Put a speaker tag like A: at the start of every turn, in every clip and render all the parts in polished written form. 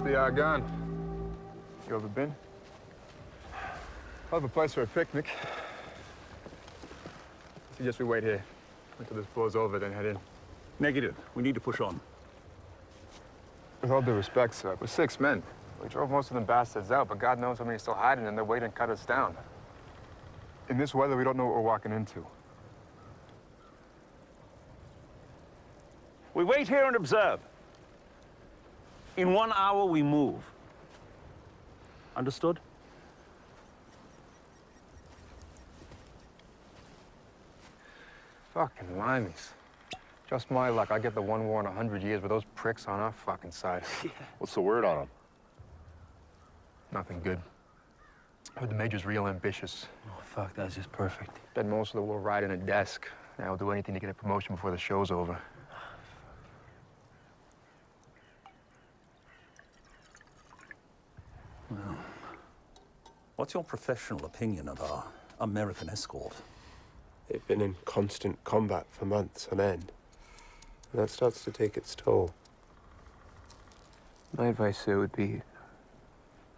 A: the Argonne. You ever been? Hell of a place for a picnic. I suggest we wait here until this blows over, then head in.
B: Negative. We need to push on.
A: With all due respect, sir, we're 6 men. We drove most of them bastards out, but God knows how many are still hiding, and they're waiting to cut us down. In this weather, we don't know what we're walking into.
B: We wait here and observe. In 1 hour, we move. Understood?
A: Fucking limeys. Just my luck, I get the one war in 100 years with those pricks on our fucking side.
B: Yeah.
C: What's the word on them?
A: Nothing good. Heard the Major's real ambitious.
D: Oh, fuck, that's just perfect.
A: Spend most of the war riding a desk. Now he'll do anything to get a promotion before the show's over.
B: Well, what's your professional opinion of our American escort?
E: They've been in constant combat for months on end. And that starts to take its toll.
D: My advice, sir, would be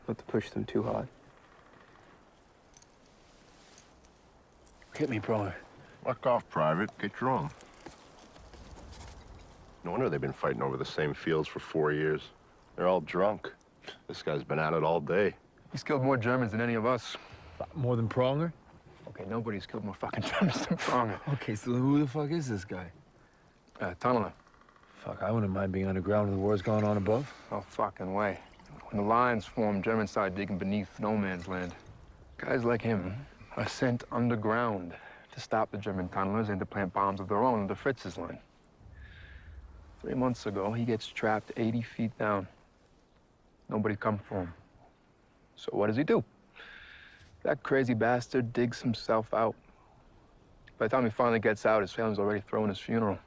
D: not to push them too hard. Hit me, brother.
C: Fuck off, Private. Get your own. No wonder they've been fighting over the same fields for 4 years. They're all drunk. This guy's been at it all day.
A: He's killed more Germans than any of us.
D: More than Pronger?
A: Okay, nobody's killed more fucking Germans than Pronger.
D: Okay, so who the fuck is this guy?
A: Tunneler.
D: Fuck, I wouldn't mind being underground when the war's going on above.
A: No fucking way. When the lines formed, Germans started digging beneath no man's land. Guys like him are sent underground to stop the German tunnelers and to plant bombs of their own under Fritz's line. 3 months ago, he gets trapped 80 feet down. Nobody come for him. So what does he do? That crazy bastard digs himself out. By the time he finally gets out, his family's already throwing his funeral.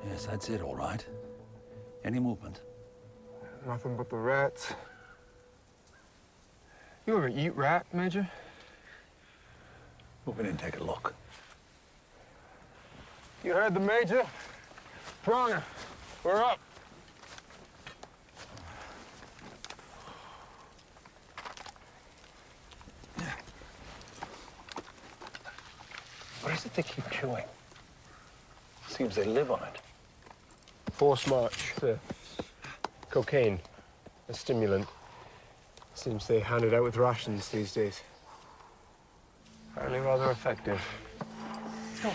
B: Yes, that's it, all right. Any movement?
A: Nothing but the rats. You ever eat rat, Major?
B: Move in and take a look.
A: You heard the Major? Pronger, we're up.
B: What is it they keep chewing? Seems they live on it.
E: Force march. Cocaine. A stimulant. Seems they hand it out with rations these days. Apparently rather effective.
B: Let's go.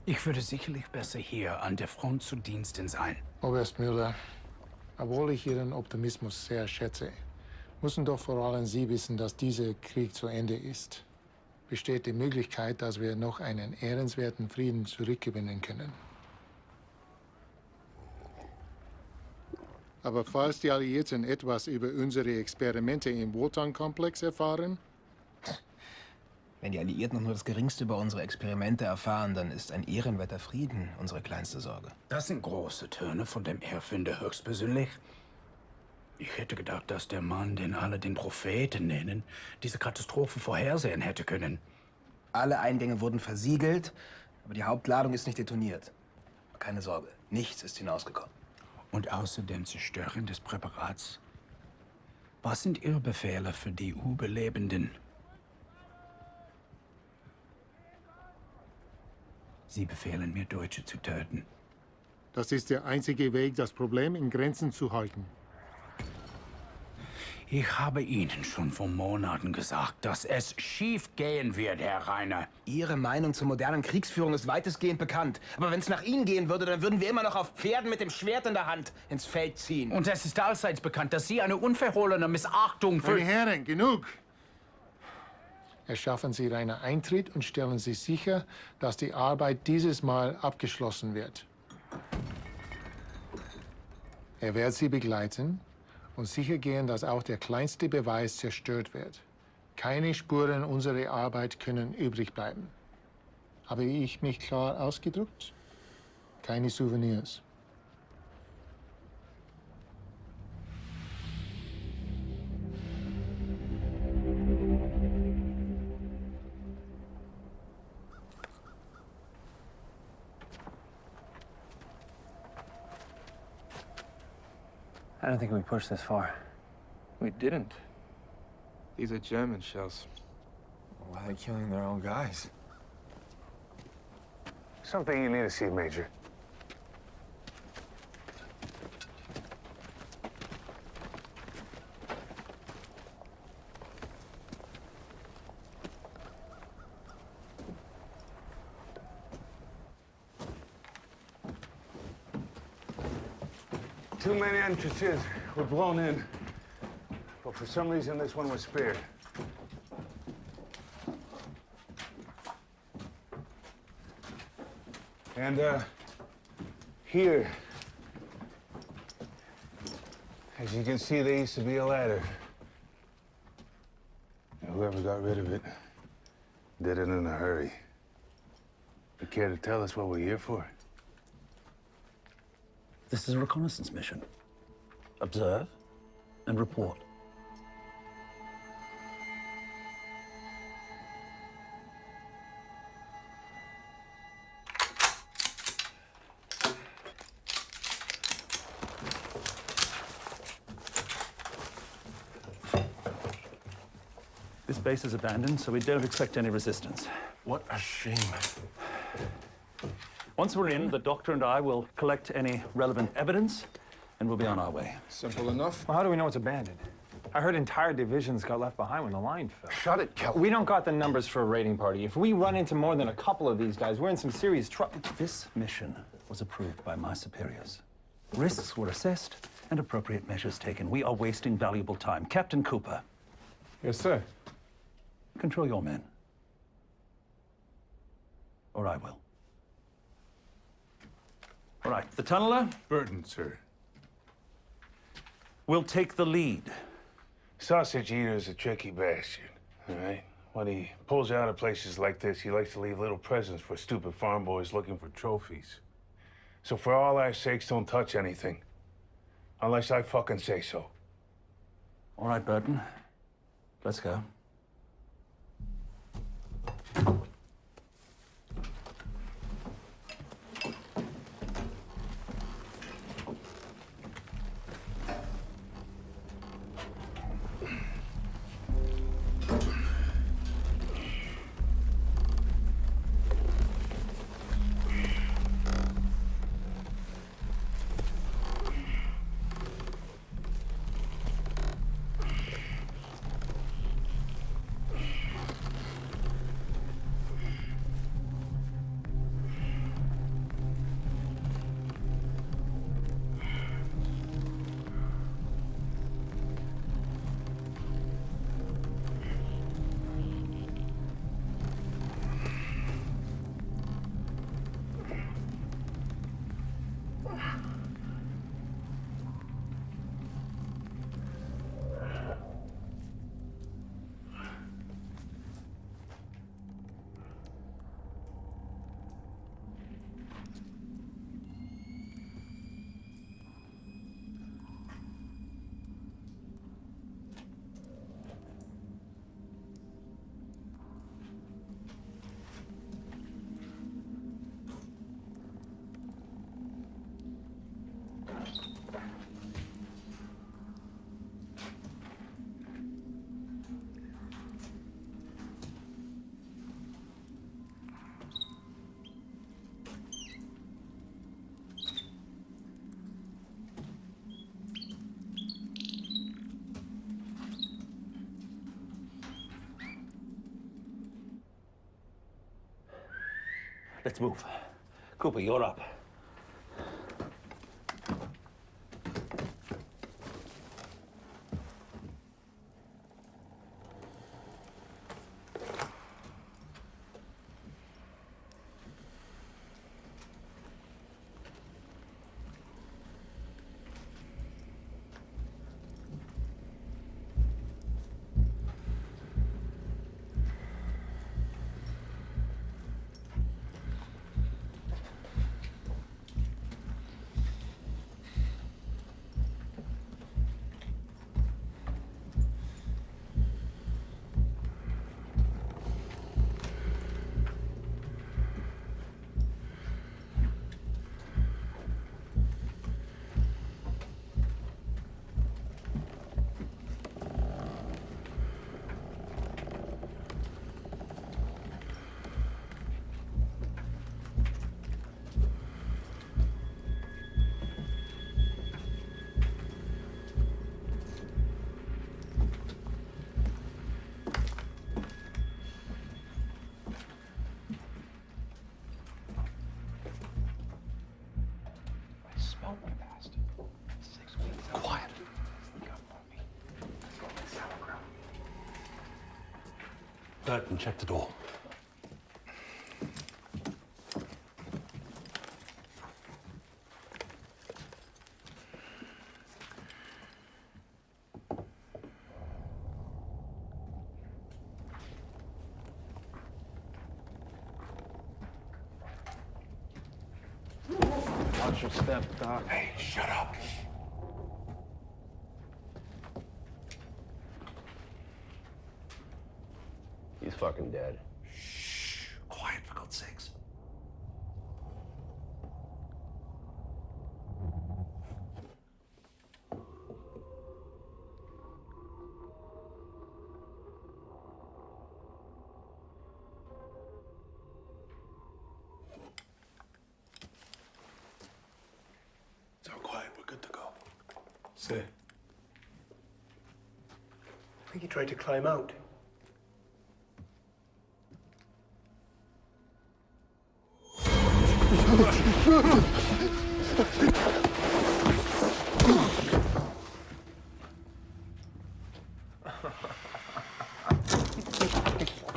F: Ich würde sicherlich besser hier an der Front zu Diensten sein.
G: Oberst Müller, obwohl ich Ihren Optimismus sehr schätze, müssen doch vor allem Sie wissen, dass dieser Krieg zu Ende ist. Besteht die Möglichkeit, dass wir noch einen ehrenswerten Frieden zurückgewinnen können. Aber falls die Alliierten etwas über unsere Experimente im Wotan-Komplex erfahren,
H: Wenn die Alliierten noch nur das Geringste über unsere Experimente erfahren, dann ist ein ehrenwerter Frieden unsere kleinste Sorge.
F: Das sind große Töne von dem Erfinder höchstpersönlich. Ich hätte gedacht, dass der Mann, den alle den Propheten nennen, diese Katastrophe vorhersehen hätte können.
H: Alle Eingänge wurden versiegelt, aber die Hauptladung ist nicht detoniert. Keine Sorge, nichts ist hinausgekommen.
F: Und außer dem Zerstören des Präparats, was sind Ihre Befehle für die Überlebenden? Sie befehlen mir, Deutsche zu töten.
G: das ist der einzige Weg, das Problem in Grenzen zu halten.
F: Ich habe Ihnen schon vor Monaten gesagt, dass es schief gehen wird, Herr Rainer.
H: Ihre Meinung zur modernen Kriegsführung ist weitestgehend bekannt. Aber wenn es nach Ihnen gehen würde, dann würden wir immer noch auf Pferden mit dem Schwert in der Hand ins Feld ziehen.
F: Und es ist allseits bekannt, dass Sie eine unverhohlene Missachtung für...
G: Meine Herren, genug! Erschaffen Sie Rainer Eintritt und stellen Sie sicher, dass die Arbeit dieses Mal abgeschlossen wird. Er wird Sie begleiten und sichergehen, dass auch der kleinste Beweis zerstört wird. Keine Spuren unserer Arbeit können übrig bleiben. Habe ich mich klar ausgedrückt? Keine Souvenirs.
D: I don't think we pushed this far.
A: We didn't. These are German shells.
B: Why are they killing their own guys?
I: Something you need to see, Major. Too many entrances were blown in, but for some reason this one was spared. And here, as you can see, there used to be a ladder. And whoever got rid of it did it in a hurry. You care to tell us what we're here for?
J: This is a reconnaissance mission. Observe and report. This base is abandoned, so we don't expect any resistance.
B: What a shame.
J: Once we're in, the doctor and I will collect any relevant evidence, and we'll be on our way.
A: Simple enough.
K: Well, how do we know it's abandoned? I heard entire divisions got left behind when the line fell.
B: Shut it, Kelly.
K: We don't got the numbers for a raiding party. If we run into more than a couple of these guys, we're in some serious trouble.
J: This mission was approved by my superiors. Risks were assessed and appropriate measures taken. We are wasting valuable time. Captain Cooper,
K: Yes, sir.
J: control your men. Or I will. All right, the tunneler
I: Burton, sir.
J: will take the lead.
I: Sausage Eater's a tricky bastard, all right? When he pulls out of places like this, he likes to leave little presents for stupid farm boys looking for trophies. So for all our sakes, don't touch anything. Unless I fucking say so.
J: All right, Burton. Let's go.
L: Let's move. Cooper, you're up. Burton, check the door.
B: Watch your step, Doc.
L: Hey, shut up.
E: He's fucking dead.
L: Shh. Quiet, for God's sakes.
E: It's all quiet. We're good to go.
B: Say.
E: I think he tried to climb out.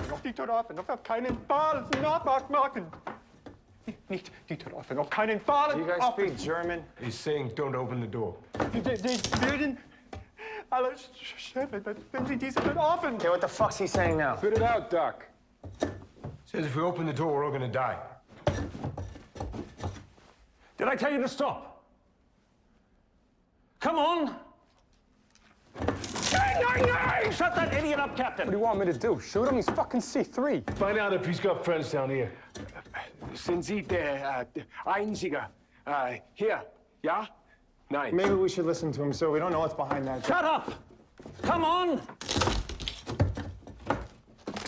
M: Noch die Tür offen, auf keinen Fall nachmachen. Nicht die Tür offen, auf keinen Fall.
E: Do you guys speak German?
B: He's saying don't open the door.
M: Die würden alle sterben, wenn sie diese Tür offen.
K: Okay, what the fuck's he saying now?
B: Spit it out, Doc. Says if we open the door, we're all gonna die.
L: Did I tell you to stop? Come on! Shut that idiot up, Captain!
M: What do you want me to do? Shoot him? He's fucking C3.
I: Find out if he's got friends down here.
M: Sind Sie der Einzige hier? Ja? Nein.
K: Maybe we should listen to him, so we don't know what's behind that.
L: Shut up! Come on!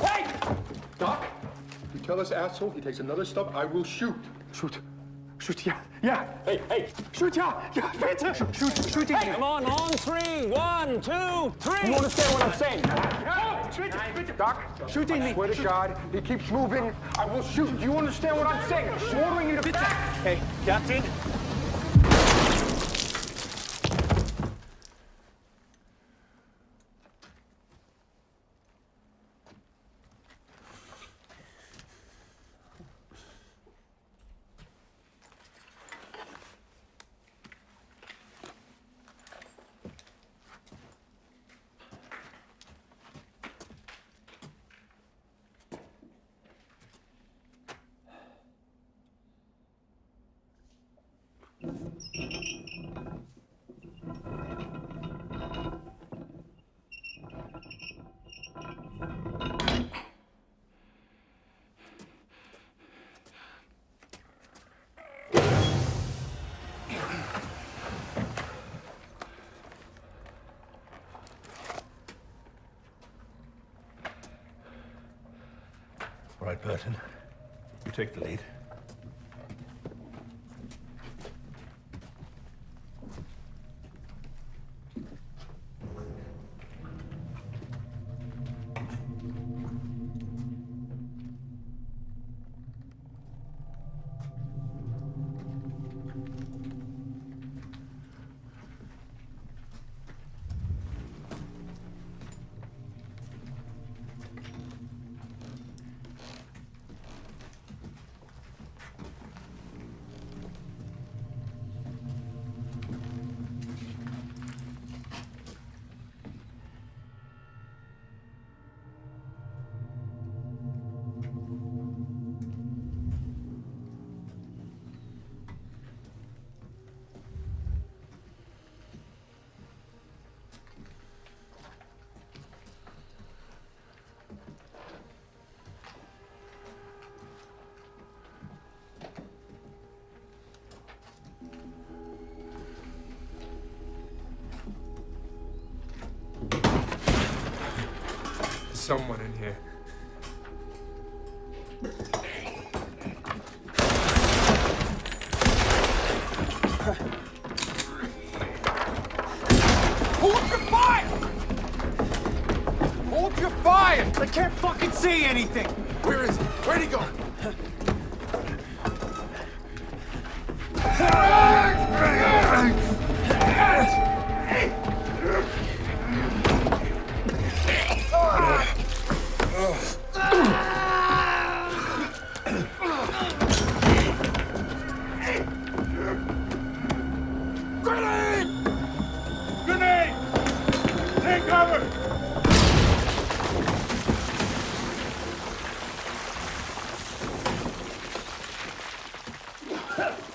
L: Hey!
M: Doc, you tell this asshole he takes another step, I will shoot. Shoot. Shoot, ja. Ja. Hey. Shoot, ja. Ja, bitte. Shoot ihn.
L: Hey, come on 3. 1, 2, 3.
M: You understand what I'm saying? No! Doc, shoot ihn. I swear to God, he keeps moving. I will shoot. Do you understand what I'm saying? I'm ordering you to back.
L: Hey, Captain. All right, Burton. You take the lead.
M: someone in here.
N: Hold your fire! Hold your fire! I can't fucking see anything!
M: Where is he? Where'd he go?
I: Grenade! Grenade! Take cover!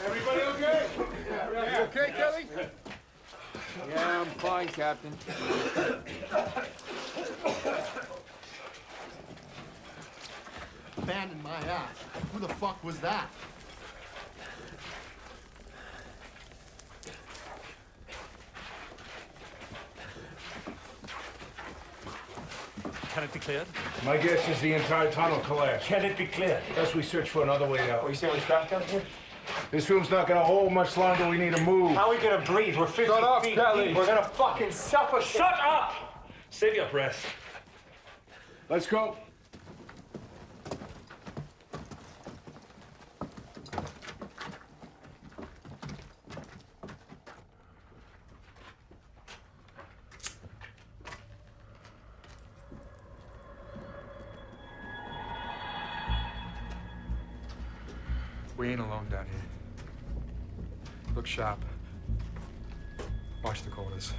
I: Everybody okay?
M: You okay, Kelly?
N: Yeah, I'm fine, Captain.
O: Abandoned my ass. Who the fuck was that?
J: Can it be cleared?
I: My guess is the entire tunnel collapsed.
J: Can it be cleared?
I: Unless we search for another way out.
M: What, you see all these traps down here?
I: This room's not gonna hold much longer. We need to move.
N: How are we gonna breathe? We're 50
M: Shut up,
N: feet
M: Kelly.
N: deep. We're gonna fucking suffocate.
J: Shut up! Save your breath.
I: Let's go.
M: We ain't alone down here. Look sharp. Watch the corners.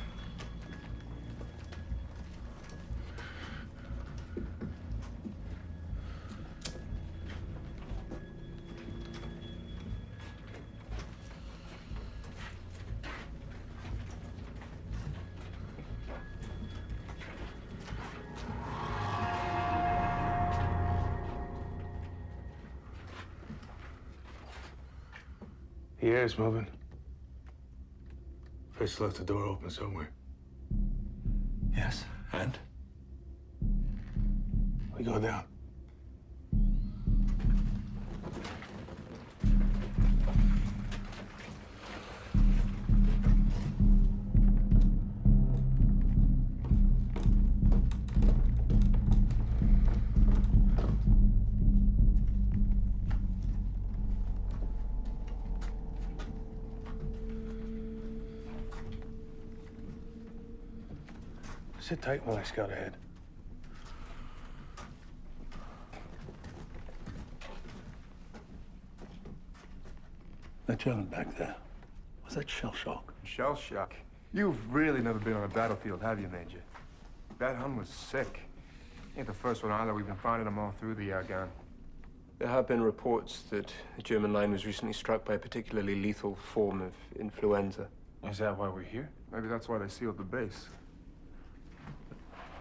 I: The air's moving. I just left the door open somewhere.
J: Yes, and?
I: We go down. Sit tight while I scout ahead.
J: That German back there, was that shell shock?
A: Shell shock? You've really never been on a battlefield, have you, Major? That Hun was sick. Ain't the first one either. We've been finding them all through the Argonne.
E: There have been reports that the German line was recently struck by a particularly lethal form of influenza.
M: Is that why we're here?
A: Maybe that's why they sealed the base.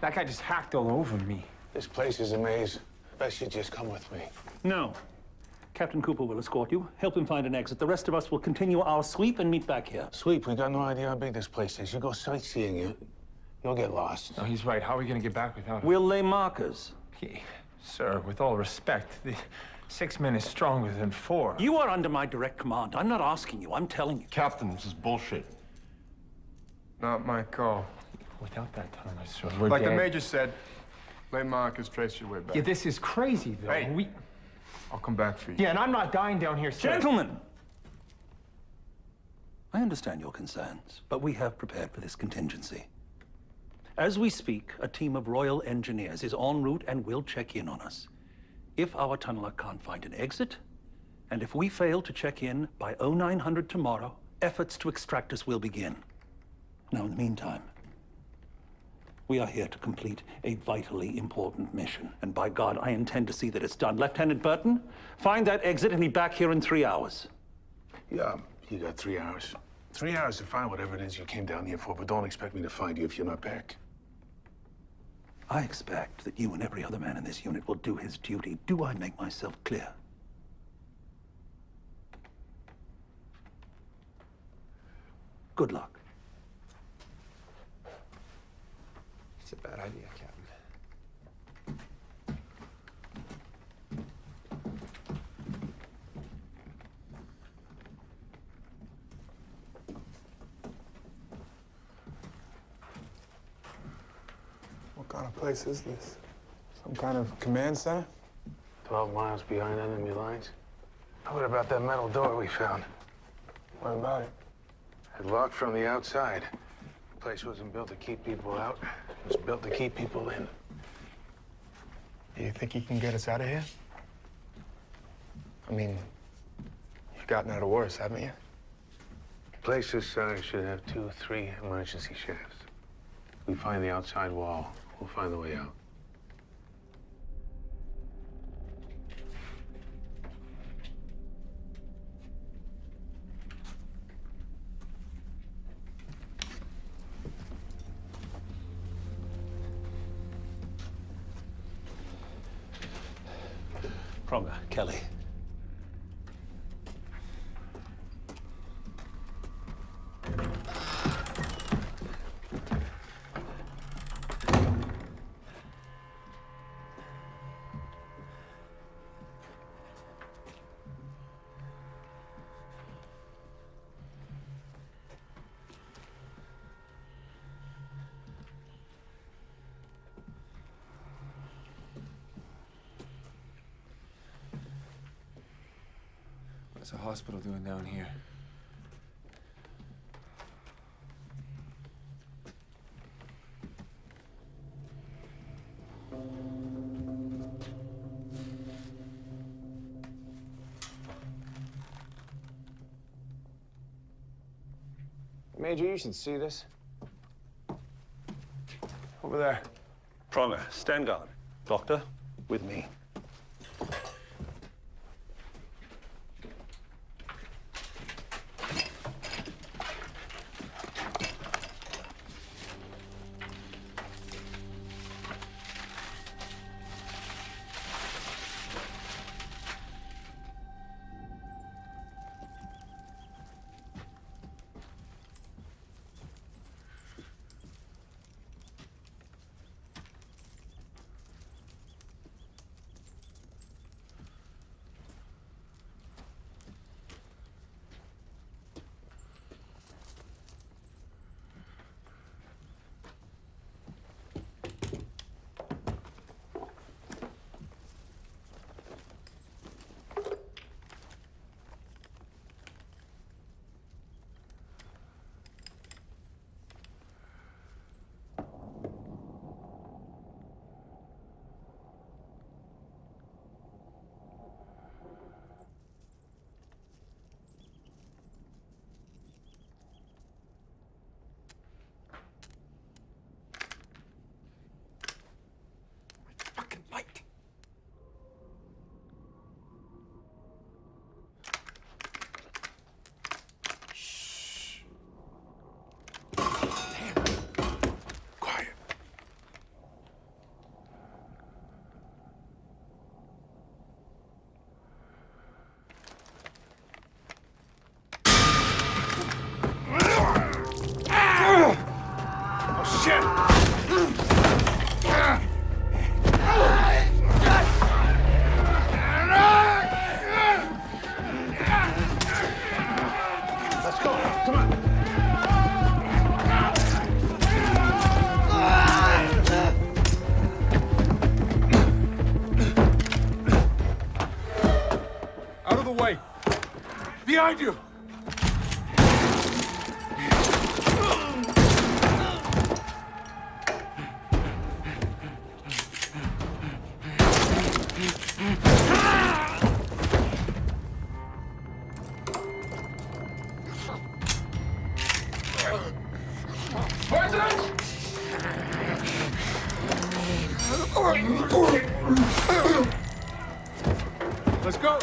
N: That guy just hacked all over me.
I: This place is a maze. Best you just come with me.
J: No. Captain Cooper will escort you, help him find an exit. The rest of us will continue our sweep and meet back here.
I: Sweep, we got no idea how big this place is. You go sightseeing, you'll get lost.
M: No, he's right. How are we gonna get back without him?
J: We'll lay markers.
M: Sir, with all respect, the 6 men is stronger than 4.
J: You are under my direct command. I'm not asking you, I'm telling you.
L: Captain, this is bullshit.
A: Not my call.
M: Without that tunnel, sir, we're
A: Like
M: dead.
A: the Major said, lay markers, trace your way back.
N: Yeah, this is crazy, though.
A: Hey. I'll come back for you.
N: Yeah, and I'm not dying down here, sir.
J: Gentlemen! I understand your concerns, but we have prepared for this contingency. As we speak, a team of Royal Engineers is en route and will check in on us. If our tunneler can't find an exit, and if we fail to check in by 0900 tomorrow, efforts to extract us will begin. Now, in the meantime, we are here to complete a vitally important mission, and by God, I intend to see that it's done. Lieutenant Burton, find that exit and be back here in 3 hours.
I: Yeah, you got 3 hours. 3 hours to find whatever it is you came down here for, but don't expect me to find you if you're not back.
J: I expect that you and every other man in this unit will do his duty. Do I make myself clear? Good luck.
N: It's a bad idea, Captain.
P: kind of place is this? Some kind of command center?
I: 12 miles behind enemy lines. What about that metal door we found?
P: What about it?
I: It's locked from the outside. The place wasn't built to keep people out. It was built to keep people in.
A: You think he can get us out of here? I mean, you've gotten out of worse, haven't you?
I: A place this size should have 2, 3 emergency shafts. If we find the outside wall, we'll find the way out.
J: Pronger, Kelly.
P: What's a hospital doing down here?
N: Major, you should see this. Over there.
J: Pronger, stand guard. Doctor, with me.
M: Behind you! Let's go!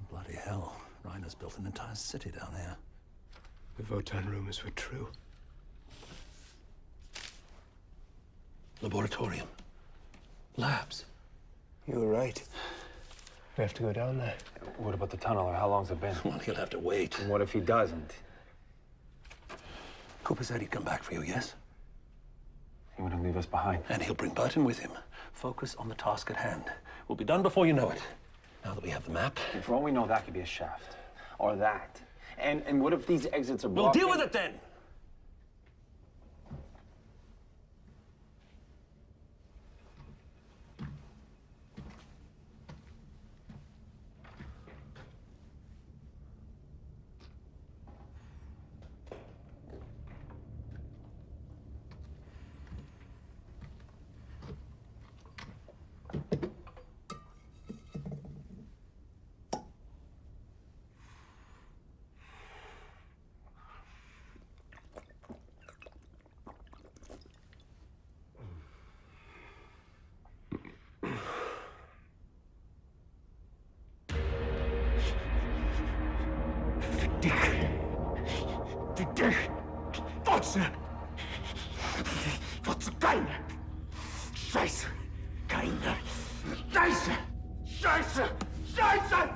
J: Bloody hell. Reiner's built an entire city down there.
E: The Votan rumors were true.
J: Laboratorium. Labs.
E: You were right. We have to go down there.
K: What about the tunneler? How long's it been?
J: Well, he'll have to wait.
K: And what if he doesn't?
J: Cooper said he'd come back for you, yes?
K: He wouldn't leave us behind.
J: And he'll bring Burton with him. Focus on the task at hand. We'll be done before you know it. Now that we have the map.
K: And for all we know, that could be a shaft. or that. And what if these exits are
J: We'll
K: blocked?
J: deal with it then.
Q: Fotze keine! Scheiße! Keine! Scheiße! Scheiße! Scheiße!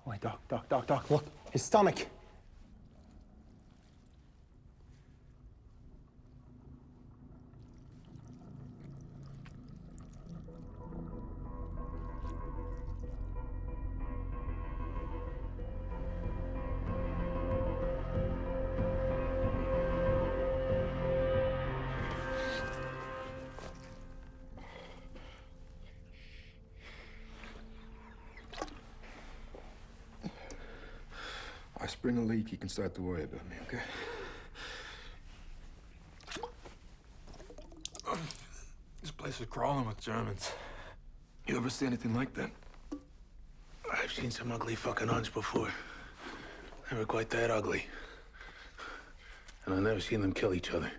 H: Wait, Doc, look. His stomach.
A: I spring a leak, you can start to worry about me, okay? This place is crawling with Germans. You ever see anything like that?
I: I've seen some ugly fucking hunts before. Never quite that ugly. And I've never seen them kill each other.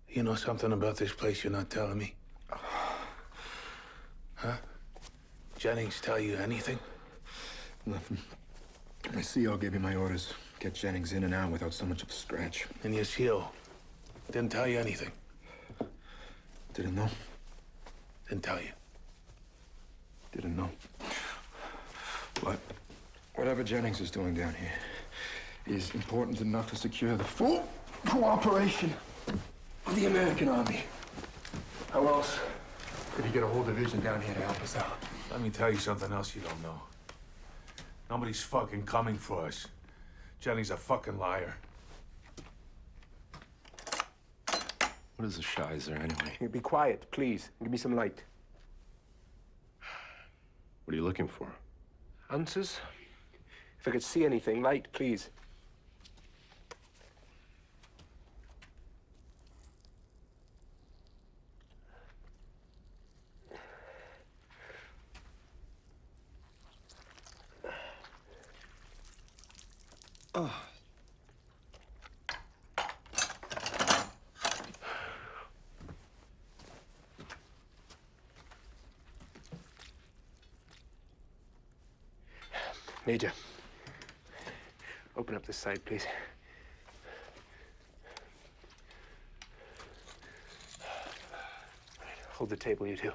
I: You know something about this place you're not telling me? Huh? Jennings tell you anything?
A: Nothing. My CO gave me my orders. Get Jennings in and out without so much of a scratch.
I: And your CO didn't tell you anything?
A: Didn't know.
I: Didn't tell you?
A: Didn't know. But whatever Jennings is doing down here is important enough to secure the full cooperation of the American army. How else could he get a whole division down here to help us out?
I: Let me tell you something else you don't know. Nobody's fucking coming for us. Jennings a fucking liar.
A: What is a shizer, anyway?
E: Be quiet, please. Give me some light.
C: What are you looking for?
E: Answers? If I could see anything, light, please.
A: Oh.
E: Major, open up this side, please. Hold the table, you two.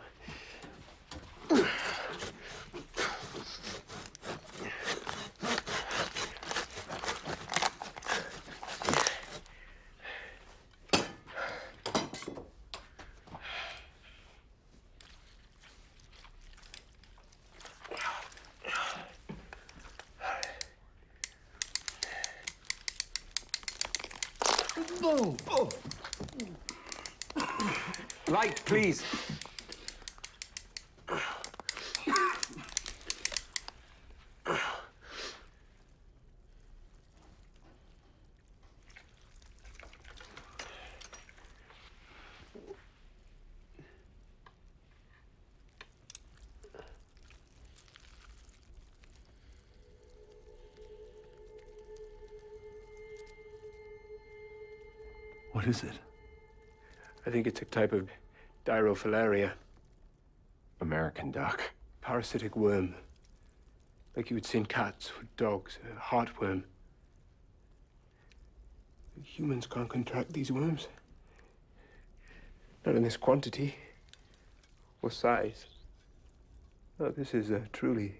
A: Oh.
E: Light, please.
J: What is it?
E: I think it's a type of Dirofilaria.
C: American duck.
E: Parasitic worm. Like you would see in cats or dogs. A heartworm. Humans can't contract these worms. Not in this quantity or size. No, this is truly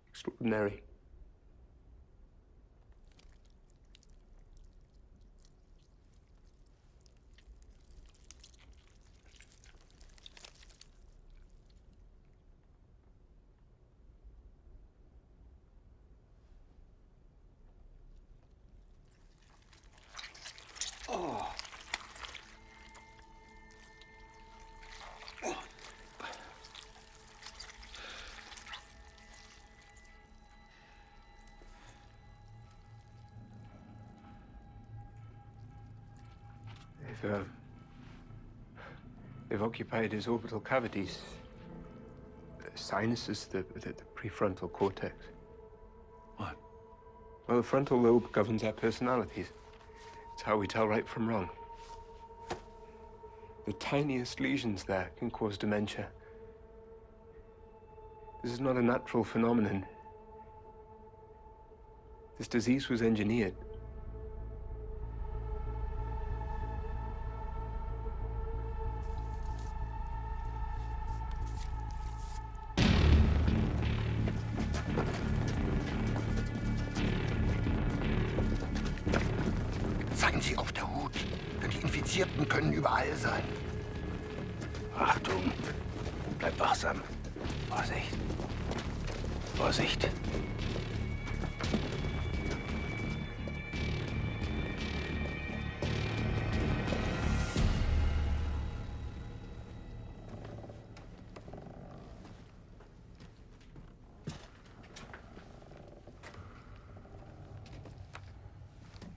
E: extraordinary.
Q: Oh.
E: They've occupied his orbital cavities. Sinuses, the prefrontal cortex.
J: What?
E: Well, the frontal lobe governs our personalities. It's how we tell right from wrong. The tiniest lesions there can cause dementia. This is not a natural phenomenon. This disease was engineered.
Q: Seien Sie auf der Hut, denn die Infizierten können überall sein.
F: Achtung, bleib wachsam. Vorsicht. Vorsicht.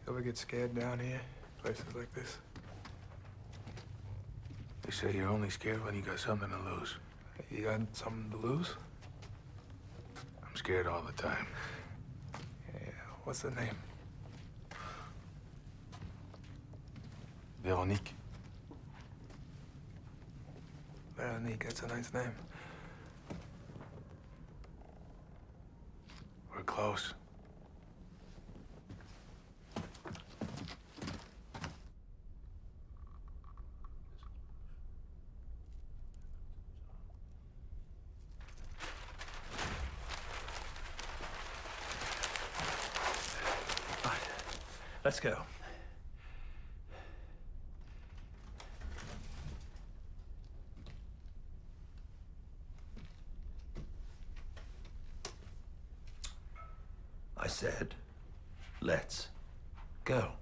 P: You ever get scared down here? Places like this?
I: They say you're only scared when you got something to lose.
P: You got something to lose?
I: I'm scared all the time.
P: Yeah, what's the name?
I: Veronique.
P: Veronique, that's a nice name.
I: We're close.
J: Let's go. I said, let's go.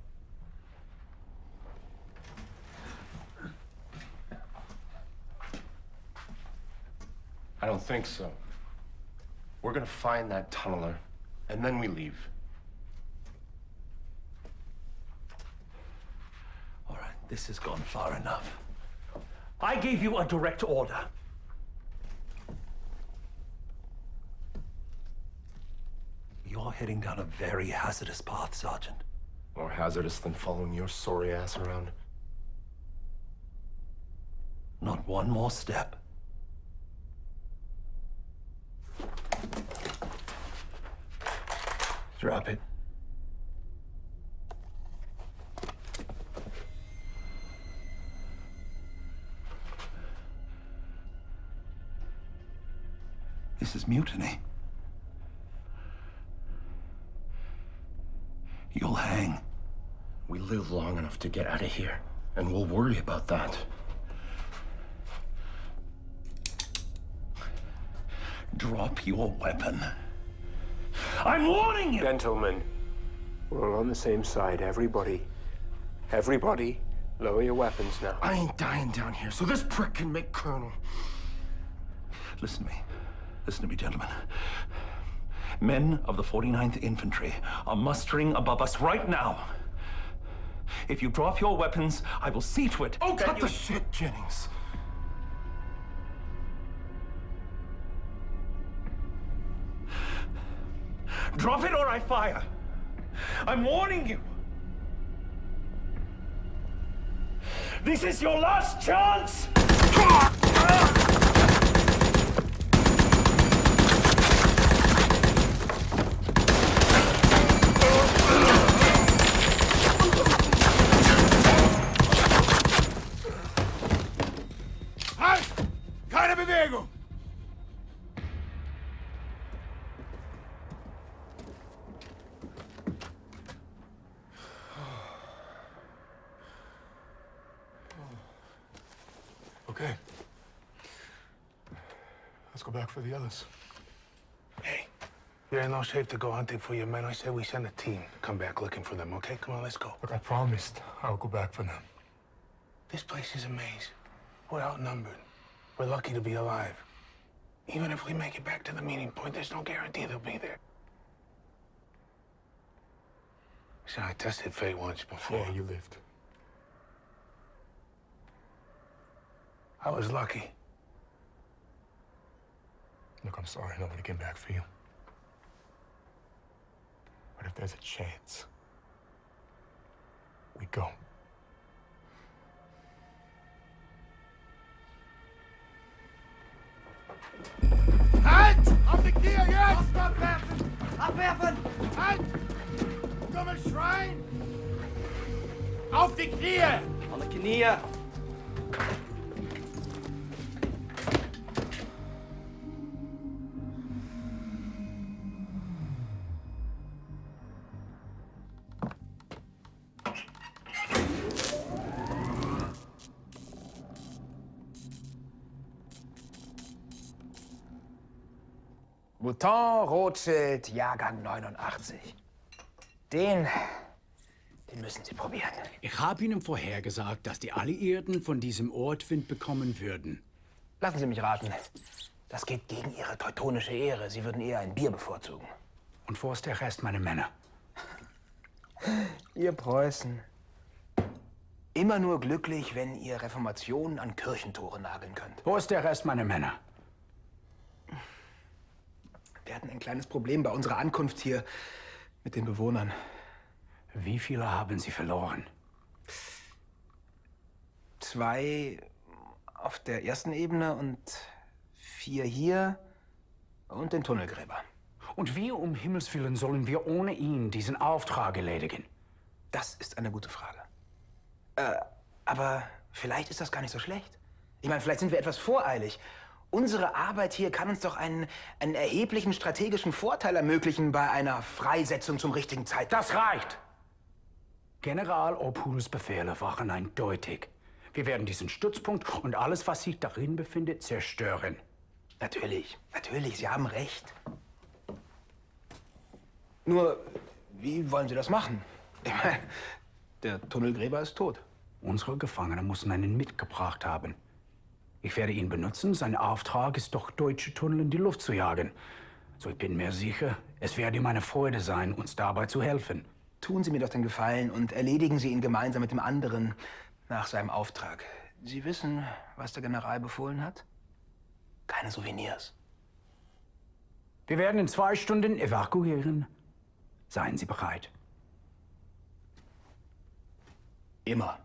C: I don't think so. We're gonna find that tunneler, and then we leave.
J: All right, this has gone far enough. I gave you a direct order. You're heading down a very hazardous path, Sergeant.
C: More hazardous than following your sorry ass around.
J: Not one more step.
E: Drop it.
J: This is mutiny. You'll hang.
C: We live long enough to get out of here, and we'll worry about that.
J: Drop your weapon. I'm warning you!
E: Gentlemen, we're all on the same side. Everybody, lower your weapons now.
C: I ain't dying down here, so this prick can make colonel.
J: Listen to me. Listen to me, gentlemen. Men of the 49th Infantry are mustering above us right now. If you drop your weapons, I will see to it.
C: Oh, cut the shit, Jennings.
J: Drop it or I fire. I'm warning you.
I: This is your last chance! Halt! Keine Bewegung!
M: Okay. Let's go back for the others.
I: Hey, you're in no shape to go hunting for your men. I say we send a team to come back looking for them, okay? Come on, let's go.
M: Look, I promised I'll go back for them.
I: This place is a maze. We're outnumbered. We're lucky to be alive. Even if we make it back to the meeting point, there's no guarantee they'll be there. See, I tested fate once before.
M: Yeah, you lived.
I: I was lucky.
M: Look, I'm sorry nobody came back for you. But if there's a chance, we go.
I: Halt! Auf die Knie jetzt! Abwerfen! Abwerfen! Halt! Dummes Schwein! Auf die Knie!
H: Auf die Knie! Mouton Rothschild, Jahrgang 89. Den müssen Sie probieren.
F: Ich habe Ihnen vorher gesagt, dass die Alliierten von diesem Ort Wind bekommen würden.
H: Lassen Sie mich raten. Das geht gegen Ihre teutonische Ehre. Sie würden eher ein Bier bevorzugen.
F: Und wo ist der Rest meiner Männer?
H: Ihr Preußen. Immer nur glücklich, wenn ihr Reformationen an Kirchentore nageln könnt.
F: Wo ist der Rest meiner Männer?
H: Wir hatten ein kleines Problem bei unserer Ankunft hier mit den Bewohnern.
F: Wie viele haben Sie verloren?
H: 2 auf der ersten Ebene und 4 hier und den Tunnelgräber.
F: Und wie um Himmels Willen sollen wir ohne ihn diesen Auftrag erledigen?
H: Das ist eine gute Frage. Aber vielleicht ist das gar nicht so schlecht. Ich meine, vielleicht sind wir etwas voreilig. Unsere Arbeit hier kann uns doch einen erheblichen strategischen Vorteil ermöglichen bei einer Freisetzung zum richtigen Zeitpunkt.
F: Das reicht! General Obhuls Befehle waren eindeutig. Wir werden diesen Stützpunkt und alles, was sich darin befindet, zerstören.
H: Natürlich, Sie haben recht. Nur, wie wollen Sie das machen? Ich meine, der Tunnelgräber ist tot.
F: Unsere Gefangenen müssen einen mitgebracht haben. Ich werde ihn benutzen. Sein Auftrag ist doch, deutsche Tunnel in die Luft zu jagen. So, ich bin mir sicher, es werde ihm eine Freude sein, uns dabei zu helfen.
H: Tun Sie mir doch den Gefallen und erledigen Sie ihn gemeinsam mit dem anderen nach seinem Auftrag. Sie wissen, was der General befohlen hat? Keine Souvenirs.
F: Wir werden in 2 Stunden evakuieren. Seien Sie bereit.
H: Immer.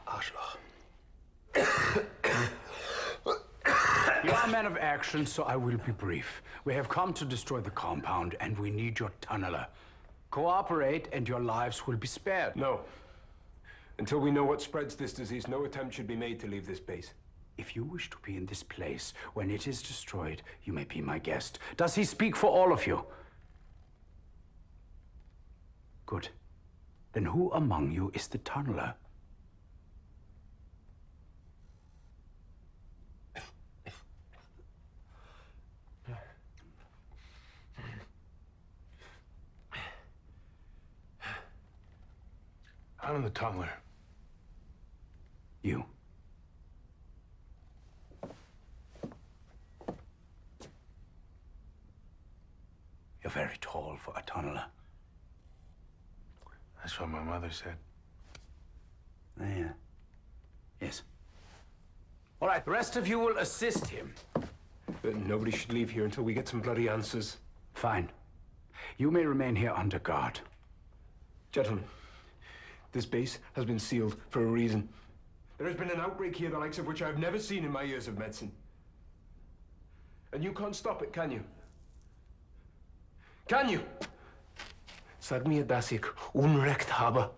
H: Arschloch.
F: You are men of action, so I will be brief. We have come to destroy the compound, and we need your tunneler. Cooperate, and your lives will be spared.
E: No. Until we know what spreads this disease, no attempt should be made to leave this base.
F: If you wish to be in this place when it is destroyed, you may be my guest. Does he speak for all of you? Good. Then who among you is the tunneler?
I: I'm the tunneler.
F: You. You're very tall for a tunneler.
I: That's what my mother said.
F: Yeah. Yes. All right, the rest of you will assist him.
E: But nobody should leave here until we get some bloody answers.
F: Fine. You may remain here under guard.
E: Gentlemen, this base has been sealed for a reason. There has been an outbreak here the likes of which I've never seen in my years of medicine. And you can't stop it, can you? Can you? Sag mir, dass ich Unrecht habe.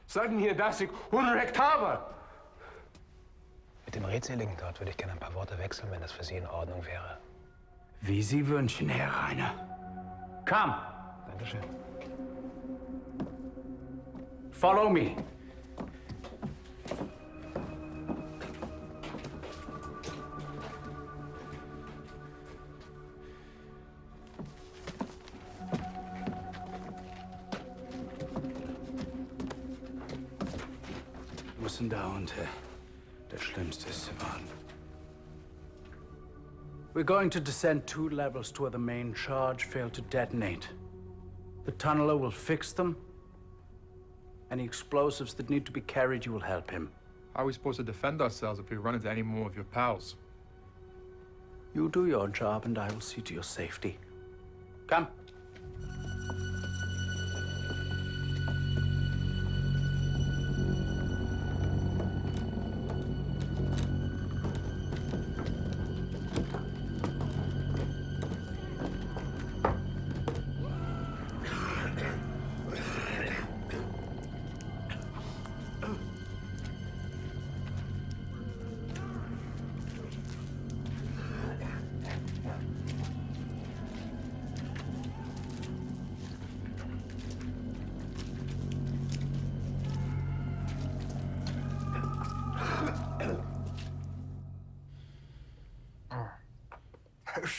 E: Sag mir, dass ich Unrecht habe.
H: Mit dem Redseligen dort würde ich gerne ein paar Worte wechseln, wenn das für Sie in Ordnung wäre.
F: Wie Sie wünschen, Herr Rainer. Komm.
H: Dankeschön.
F: Follow me. Wir müssen da unter. Der Schlimmste ist zu warten. We're going to descend 2 levels to where the main charge failed to detonate. The tunneler will fix them. Any explosives that need to be carried, you will help him.
A: How are we supposed to defend ourselves if we run into any more of your pals?
F: You do your job, and I will see to your safety. Come.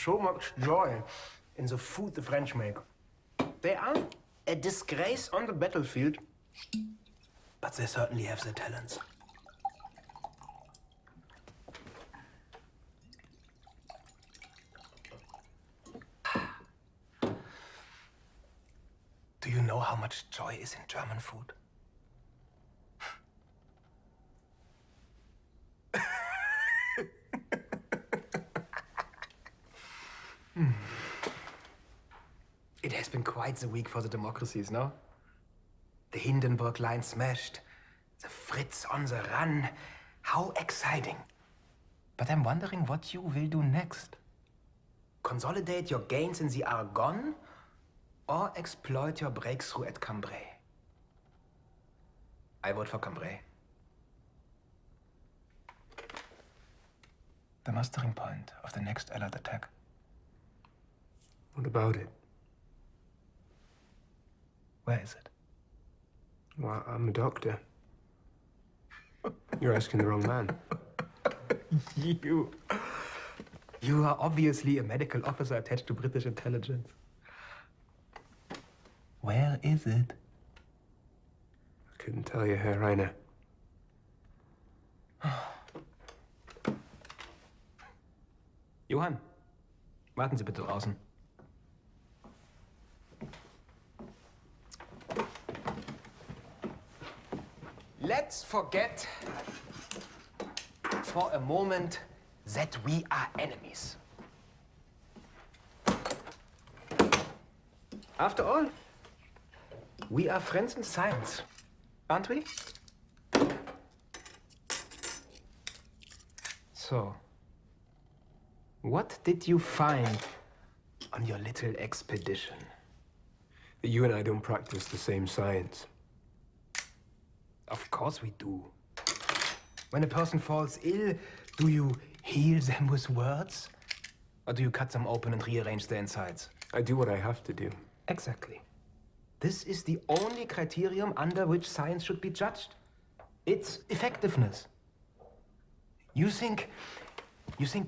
H: So much joy in the food the French make. They are a disgrace on the battlefield, but they certainly have the talents. Do you know how much joy is in German food? It has been quite the week for the democracies, no? The Hindenburg line smashed, the Fritz on the run. How exciting. But I'm wondering what you will do next. Consolidate your gains in the Argonne or exploit your breakthrough at Cambrai? I vote for Cambrai. The mustering point of the next Allied attack.
E: What about it?
H: Where is it?
E: Well, I'm a doctor. You're asking the wrong man.
H: You are obviously a medical officer attached to British intelligence. Where is it?
E: I couldn't tell you, Herr Rainer.
H: Johann, warten Sie bitte draußen. Let's forget for a moment that we are enemies. After all, we are friends in science, aren't we? So, what did you find on your little expedition?
E: That you and I don't practice the same science.
H: Of course we do. When a person falls ill, do you heal them with words? Or do you cut them open and rearrange their insides?
E: I do what I have to do.
H: Exactly. This is the only criterion under which science should be judged. Its effectiveness. You think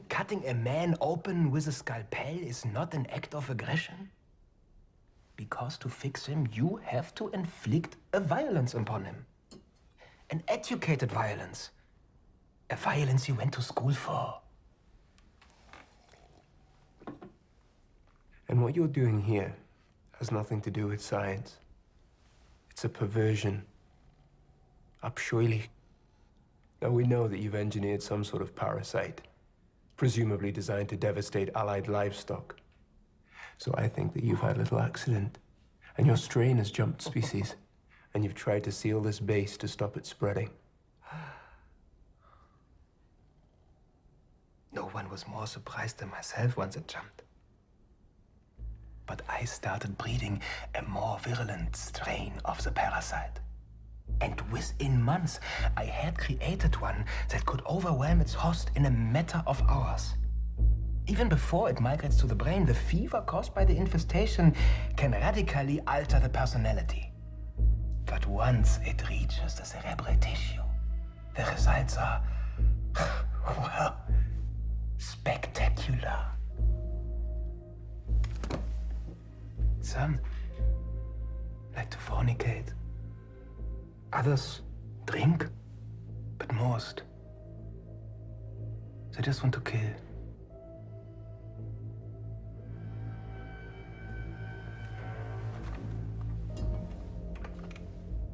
H: cutting a man open with a scalpel is not an act of aggression? Because to fix him, you have to inflict a violence upon him. An educated violence. A violence you went to school for.
E: And what you're doing here has nothing to do with science. It's a perversion. Abscheulich. Now we know that you've engineered some sort of parasite presumably designed to devastate Allied livestock. So I think that you've had a little accident, and your strain has jumped species, and you've tried to seal this base to stop it spreading.
H: No one was more surprised than myself once it jumped. But I started breeding a more virulent strain of the parasite. And within months, I had created one that could overwhelm its host in a matter of hours. Even before it migrates to the brain, the fever caused by the infestation can radically alter the personality. But once it reaches the cerebral tissue, the results are, well, spectacular. Some like to fornicate. Others drink. But most, they just want to kill.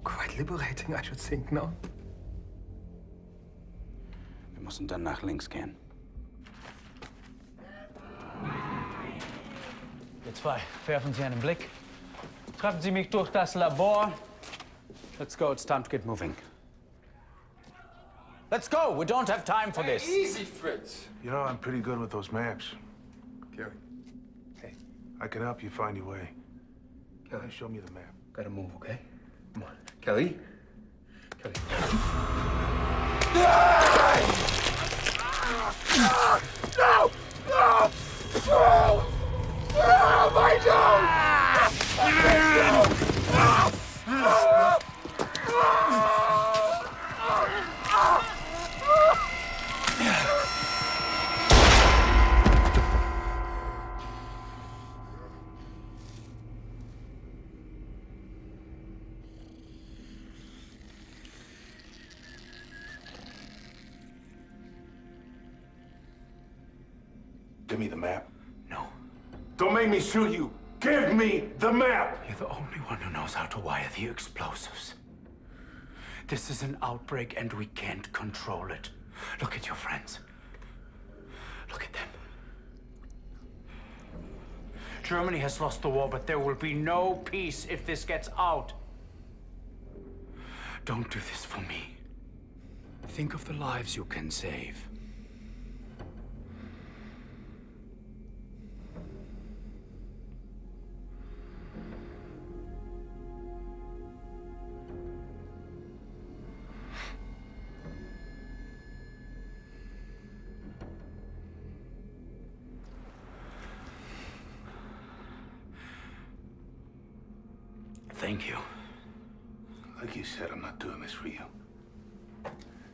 H: Quite liberating, I should think, no?
F: Wir müssen dann nach links gehen.
R: Ihr zwei, werfen Sie einen Blick. Treffen Sie mich durch das Labor.
F: Let's go, it's time to get moving.
R: Let's go! We don't have time for this.
I: Easy, Fritz. You know, I'm pretty good with those maps.
B: Carrick. Hey.
I: I can help you find your way.
B: Kelly,
I: show me the map.
B: Gotta move, okay? Come on. Kelly? Kelly.
M: No! No! No! No! My
I: Give me the map. No. Don't make me shoot you. Give me the map!
F: You're the only one who knows how to wire the explosives. This is an outbreak and we can't control it. Look at your friends. Look at them. Germany has lost the war, but there will be no peace if this gets out. Don't do this for me. Think of the lives you can save. Thank you.
I: Like you said, I'm not doing this for you.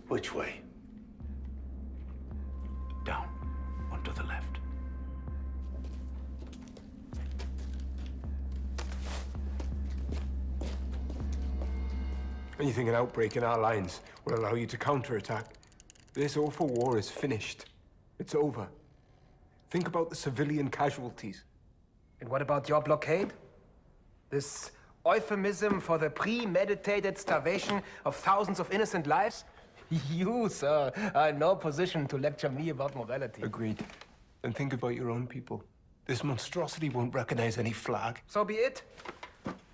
I: Which way?
F: Down. One to the left.
E: And you think an outbreak in our lines will allow you to counterattack? This awful war is finished. It's over. Think about the civilian casualties.
H: And what about your blockade? This euphemism for the premeditated starvation of thousands of innocent lives? You, sir, are in no position to lecture me about morality.
E: Agreed. And think about your own people. This monstrosity won't recognize any flag.
H: So be it.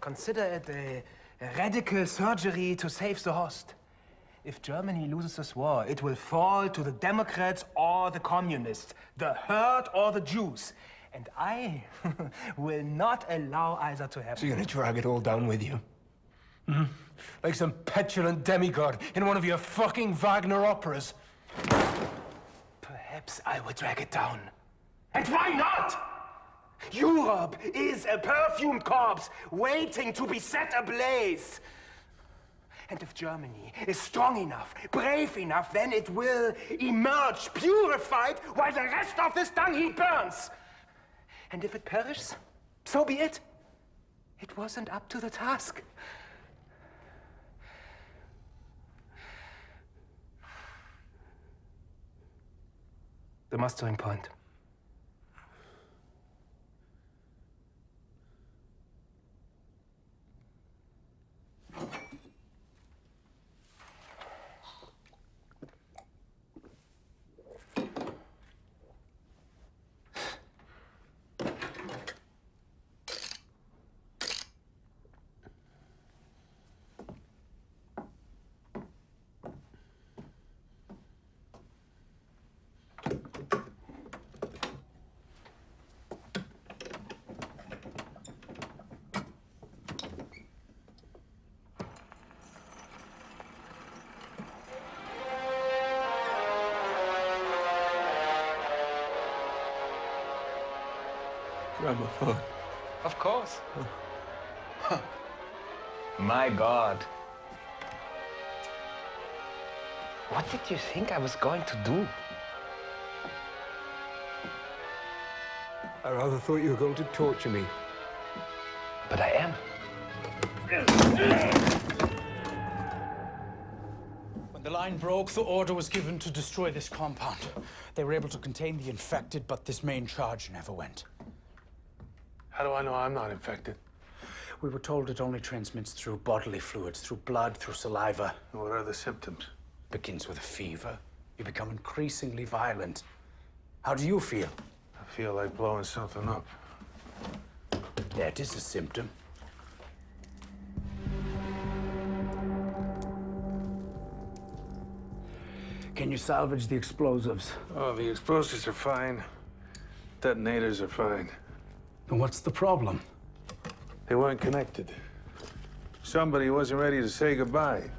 H: Consider it a radical surgery to save the host. If Germany loses this war, it will fall to the Democrats or the Communists, the herd or the Jews. And I will not allow either to happen.
E: So you're gonna drag it all down with you? Hmm? Like some petulant demigod in one of your fucking Wagner operas?
H: Perhaps I would drag it down. And why not? Europe is a perfumed corpse waiting to be set ablaze. And if Germany is strong enough, brave enough, then it will emerge purified while the rest of this dung heap burns. And if it perishes, so be it. It wasn't up to the task. The mustering point.
P: Grab my phone.
H: Of course. My God. What did you think I was going to do?
E: I rather thought you were going to torture me.
H: But I am.
F: When the line broke, the order was given to destroy this compound. They were able to contain the infected, but this main charge never went.
I: How do I know I'm not infected?
F: We were told it only transmits through bodily fluids, through blood, through saliva.
I: What are the symptoms?
F: Begins with a fever. You become increasingly violent. How do you feel?
I: I feel like blowing something up.
F: That is a symptom. Can you salvage the explosives?
I: Oh, the explosives are fine. Detonators are fine.
F: And what's the problem?
I: They weren't connected. Somebody wasn't ready to say goodbye.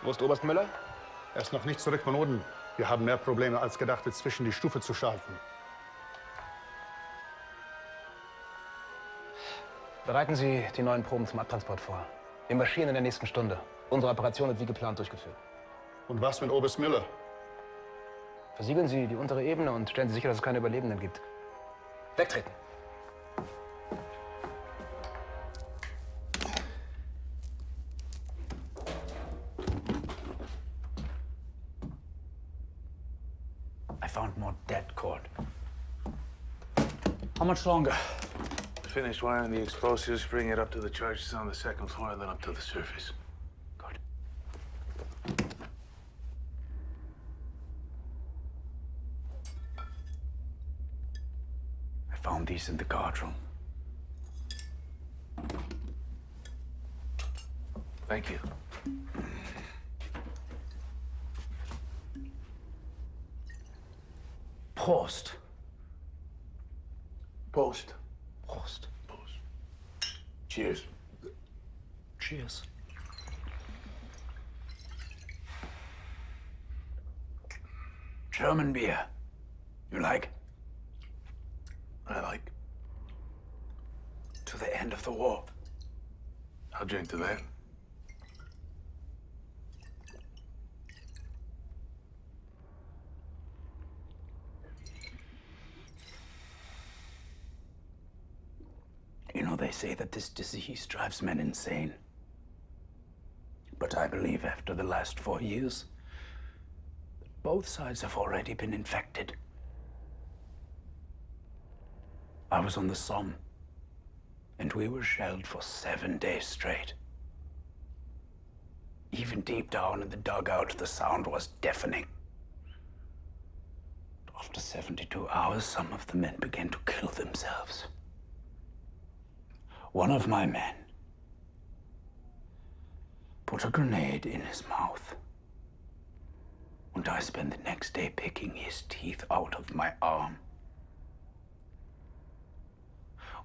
S: Wo ist Oberst Müller? Er ist noch nicht zurück von unten. Wir haben mehr Probleme als gedacht, jetzt zwischen die Stufe zu schalten.
H: Bereiten Sie die neuen Proben zum Abtransport vor. Wir marschieren in der nächsten Stunde. Unsere Operation wird wie geplant durchgeführt.
S: Und was mit Oberst Müller?
H: Versiegeln Sie die untere Ebene und stellen Sie sicher, dass es keine Überlebenden gibt. Wegtreten!
F: I found more dead cord. How much longer?
I: Finish wiring the explosives, bring it up to the charges on the second floor, and then up to the surface.
F: Good. I found these in the guard room.
I: Thank you.
F: Prost.
I: Post.
F: Prost.
I: Cheers.
F: Cheers. German beer. You like?
I: I like.
F: To the end of the war.
I: I'll drink to that.
F: You know, they say that this disease drives men insane. But I believe after the last 4 years, that both sides have already been infected. I was on the Somme, and we were shelled for 7 days straight. Even deep down in the dugout, the sound was deafening. After 72 hours, some of the men began to kill themselves. One of my men put a grenade in his mouth, and I spent the next day picking his teeth out of my arm.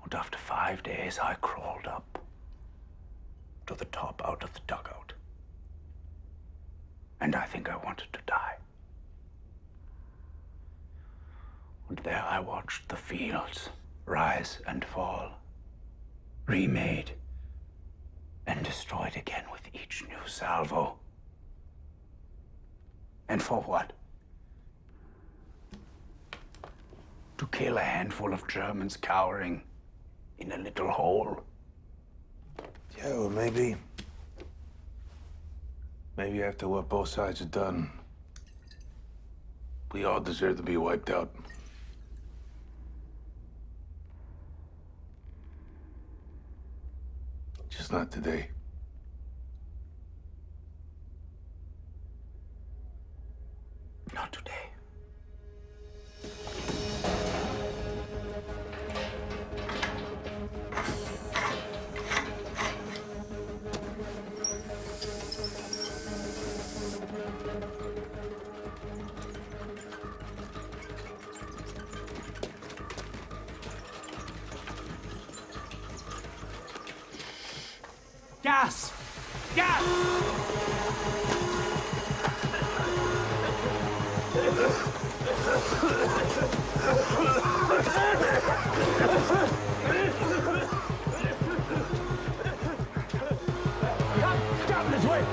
F: And after 5 days, I crawled up to the top out of the dugout. And I think I wanted to die. And there I watched the fields rise and fall, remade and destroyed again with each new salvo. And for what? To kill a handful of Germans cowering in a little hole.
I: Yeah, well, maybe after what both sides have done, we all deserve to be wiped out. Just not today.
F: Not today. Gas! Gas!
I: Stop this way!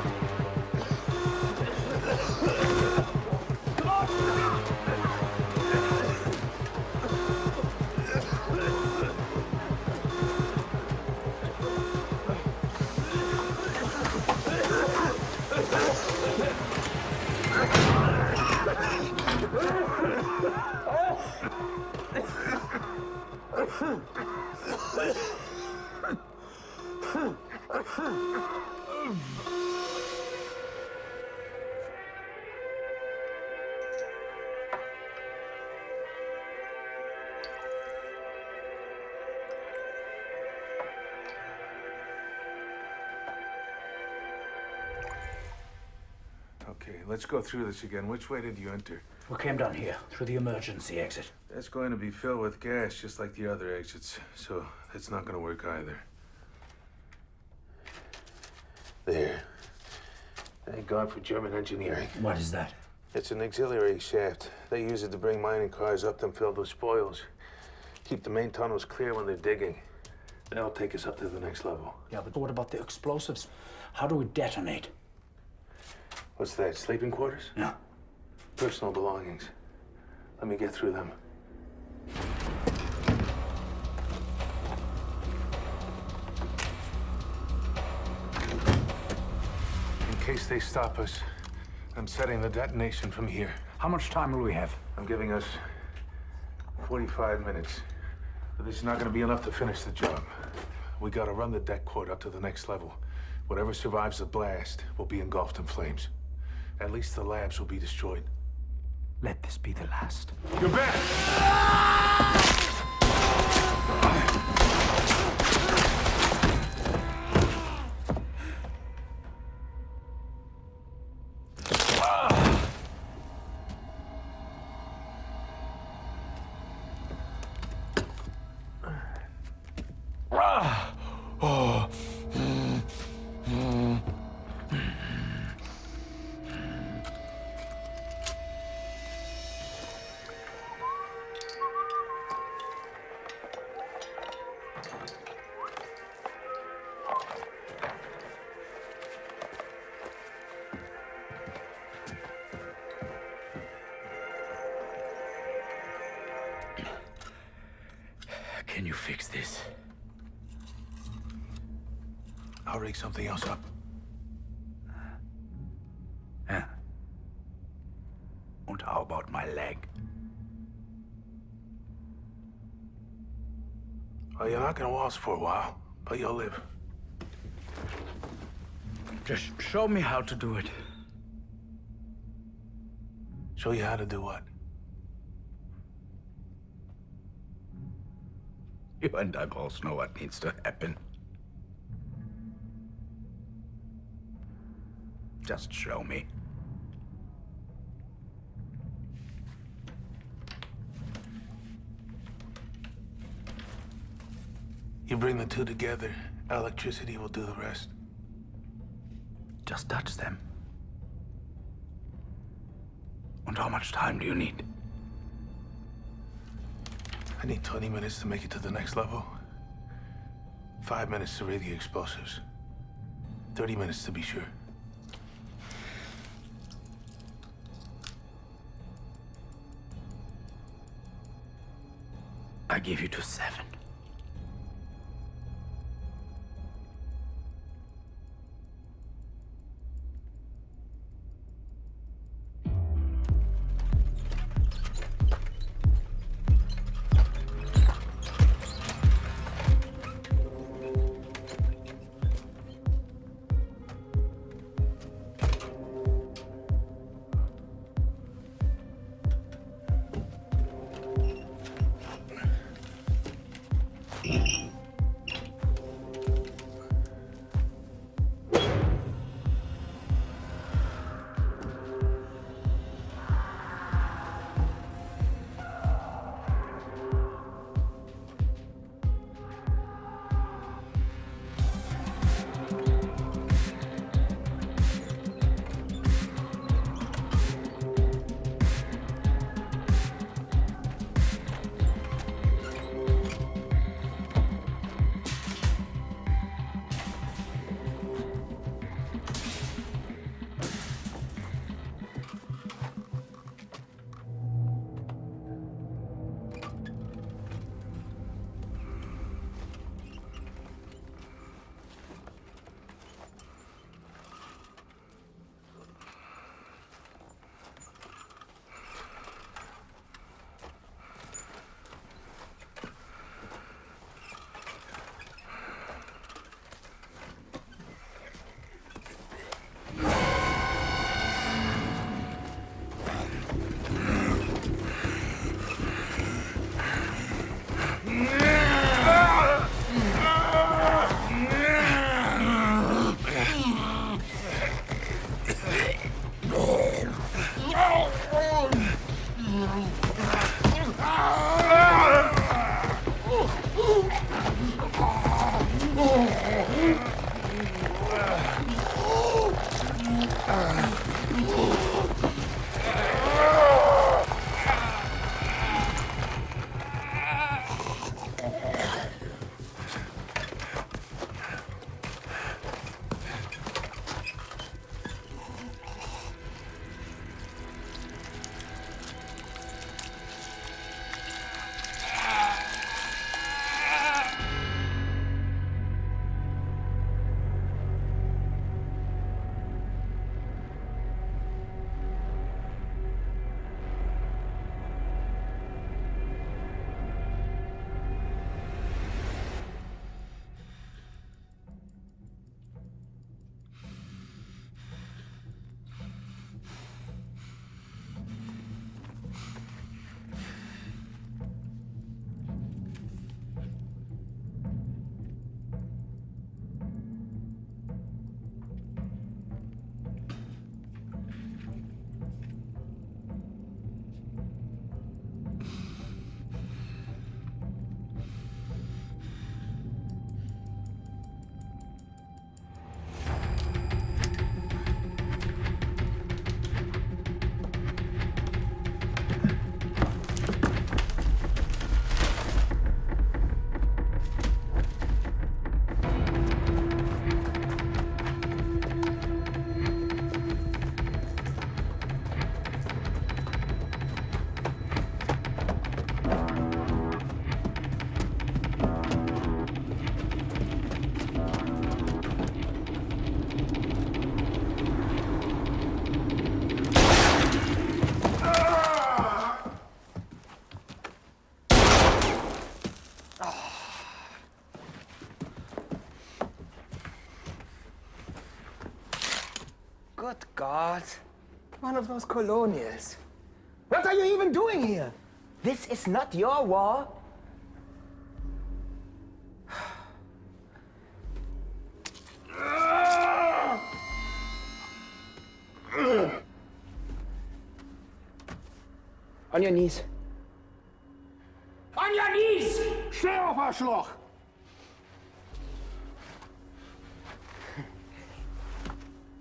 I: Okay, let's go through this again. Which way did you enter?
F: We came down here, through the emergency exit.
I: That's going to be filled with gas, just like the other exits, so it's not going to work either. There. Thank God for German engineering.
F: What is that?
I: It's an auxiliary shaft. They use it to bring mining cars up them filled with spoils. Keep the main tunnels clear when they're digging. That'll take us up to the next level.
F: Yeah, but what about the explosives? How do we detonate?
I: What's that, sleeping quarters?
F: Yeah.
I: Personal belongings. Let me get through them. In case they stop us, I'm setting the detonation from here.
F: How much time will we have?
I: I'm giving us 45 minutes. But this is not going to be enough to finish the job. We got to run the deck port up to the next level. Whatever survives the blast will be engulfed in flames. At least the labs will be destroyed.
F: Let this be the last.
I: You're back!
F: Can you fix this?
I: I'll rig something else up.
F: Yeah. And how about my leg?
I: Well, you're not gonna waltz for a while, but you'll live.
F: Just show me how to do it.
I: Show you how to do what?
F: You and I both know what needs to happen. Just show me.
I: You bring the two together, electricity will do the rest.
F: Just touch them. And how much time do you need?
I: I need 20 minutes to make it to the next level. 5 minutes to rig the explosives. 30 minutes to be sure.
F: I give you to 7.
H: Good God. One of those colonials. What are you even doing here? This is not your war. On your knees. On your knees!
S: Steh auf, Arschloch!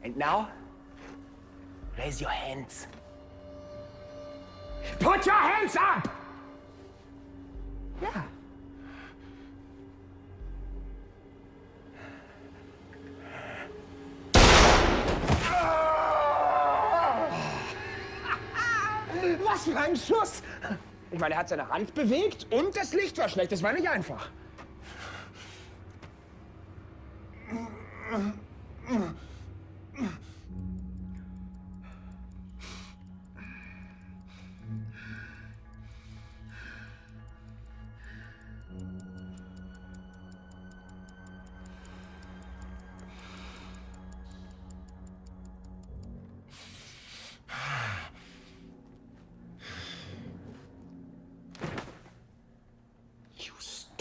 H: And now, raise your hands. Put your hands up! Yeah. Was für ein Schuss! Ich meine, er hat seine Hand bewegt und das Licht war schlecht. Das war nicht einfach.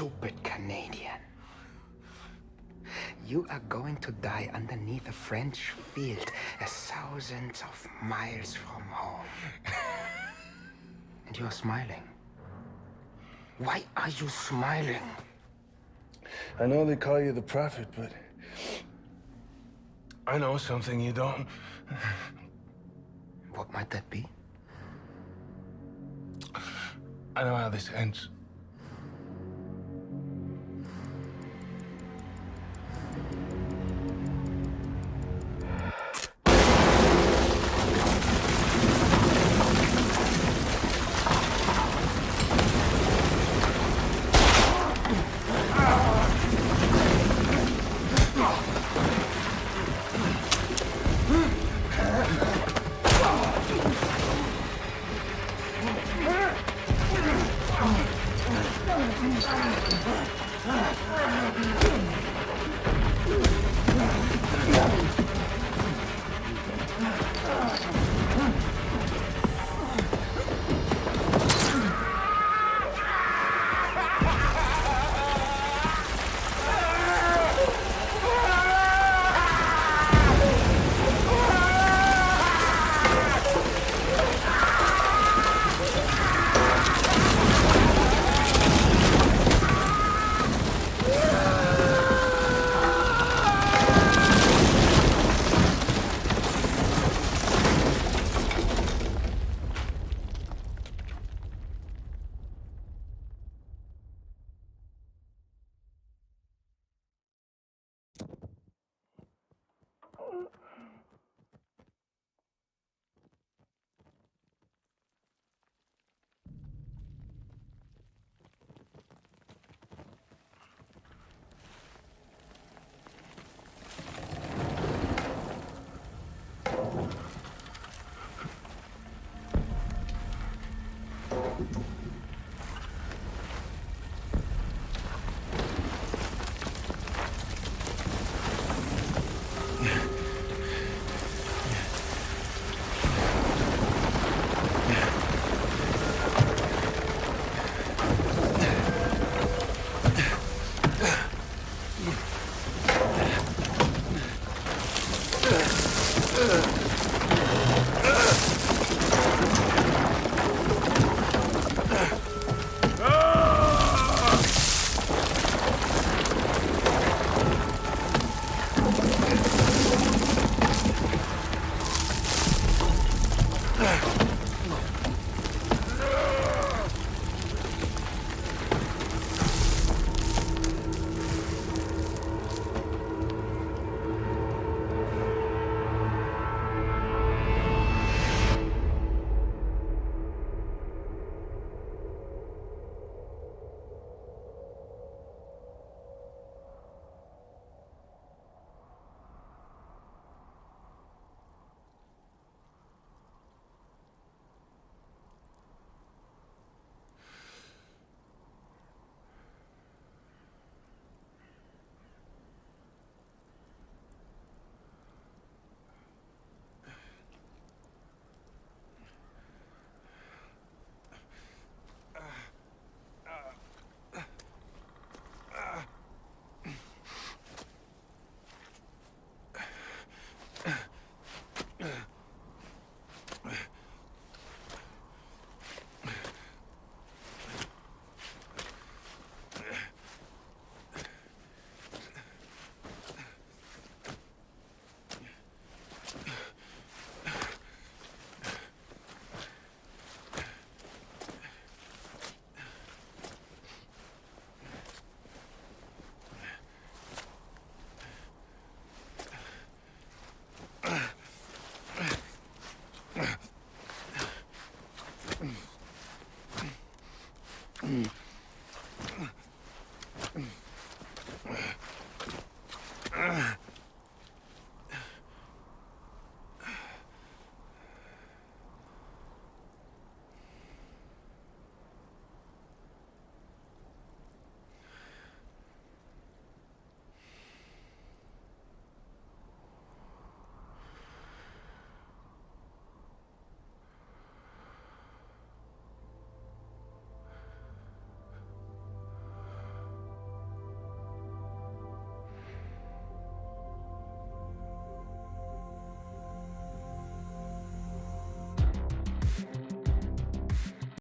H: Stupid Canadian. You are going to die underneath a French field, thousands of miles from home. And you're smiling. Why are you smiling?
I: I know they call you the prophet, but I know something you don't.
H: What might that be?
I: I know how this ends.
Q: Mm.